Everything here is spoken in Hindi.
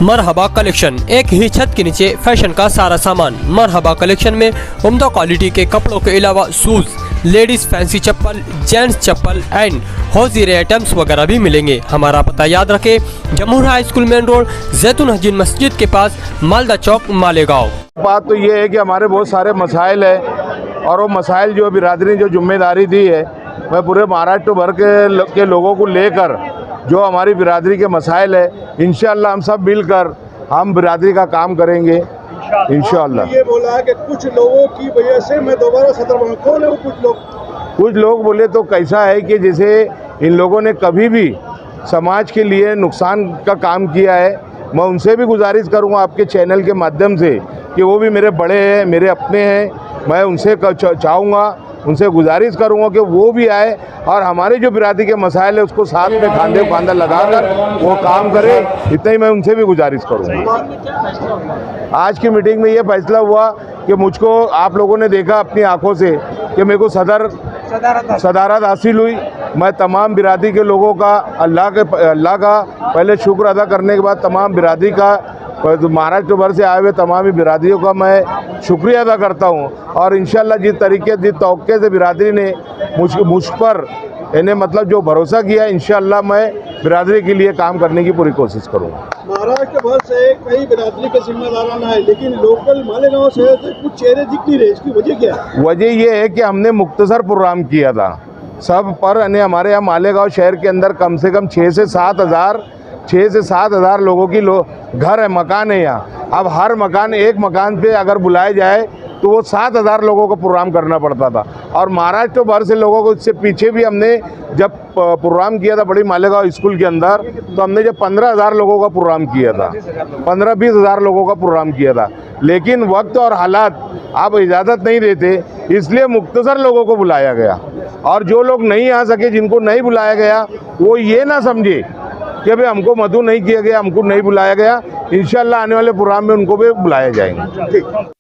मरहबा कलेक्शन, एक ही छत के नीचे फैशन का सारा सामान। मरहबा कलेक्शन में उम्दा क्वालिटी के कपड़ों के अलावा shoes, ladies fancy chappal, gents chappal and hosiery items वगैरह भी मिलेंगे। हमारा पता याद रखें, Jamhur high school main road, जैतून हजीन मस्जिद के पास, मालदा चौक, मालेगांव। बात तो ये है कि हमारे बहुत सारे मसाइल है और वो मसाइल जो बिरादरी जो जिम्मेदारी दी है, मैं पूरे महाराष्ट्र भर के लोगों को लेकर जो हमारी बिरादरी के मसाइल है, इंशाअल्लाह हम सब मिलकर हम बिरादरी का काम करेंगे इंशाअल्लाह। ये बोला है कि कुछ लोगों की वजह से मैं दोबारा सदर बनूं। कौन है वो कुछ लोग बोले तो कैसा है कि जैसे इन लोगों ने कभी भी समाज के लिए नुकसान का काम किया है, मैं उनसे भी गुजारिश करूंगा आपके चैनल के माध्यम से कि वो भी मेरे बड़े हैं, मेरे अपने हैं, मैं उनसे चाहूँगा, उनसे गुजारिश करूंगा कि वो भी आए और हमारे जो बिरादरी के मसाइल है उसको साथ में खांधे खांधा लगाकर वो काम करे। इतना ही मैं उनसे भी गुजारिश करूंगा। आज की मीटिंग में ये फैसला हुआ कि मुझको आप लोगों ने देखा अपनी आंखों से कि मेरे को सदारत हासिल हुई। मैं तमाम बिरादरी के लोगों का अल्लाह का पहले शुक्र अदा करने के बाद तमाम बिरादरी का, महाराष्ट्र भर से आए हुए तमाम बिरादरियों का मैं शुक्रिया अदा करता हूं। और इंशाल्लाह जिस तरीके जिस तौक़े से बिरादरी ने मुझ पर इन्हें मतलब जो भरोसा किया, इंशाल्लाह मैं बिरादरी के लिए काम करने की पूरी कोशिश करूँगा। महाराष्ट्र भर से कई बिरादरी के जिम्मेदाराना है, लेकिन लोकल मालेगांव शहर से कुछ चेहरे दिख नहीं रहे, इसकी वजह क्या है? वजह ये है कि हमने मुख्तसर प्रोग्राम किया था सब पर। हमारे यहाँ मालेगांव शहर के अंदर कम से कम 6 से 7 हज़ार लोगों की घर है, मकान है यहाँ। अब हर मकान, एक मकान पे अगर बुलाया जाए तो वो 7 हज़ार लोगों का प्रोग्राम करना पड़ता था। और महाराष्ट्र भर से लोगों को, इससे पीछे भी हमने जब प्रोग्राम किया था बड़ी मालेगांव स्कूल के अंदर, तो हमने जब 15 हज़ार लोगों का प्रोग्राम किया था, 15-20 हज़ार लोगों का प्रोग्राम किया था। लेकिन वक्त और हालात आप इजाज़त नहीं देते, इसलिए मुख्तसर लोगों को बुलाया गया। और जो लोग नहीं आ सके, जिनको नहीं बुलाया गया, वो ये ना समझे कि भाई हमको मदऊ नहीं किया गया, हमको नहीं बुलाया गया। इंशाल्लाह आने वाले प्रोग्राम में उनको भी बुलाया जाएंगे।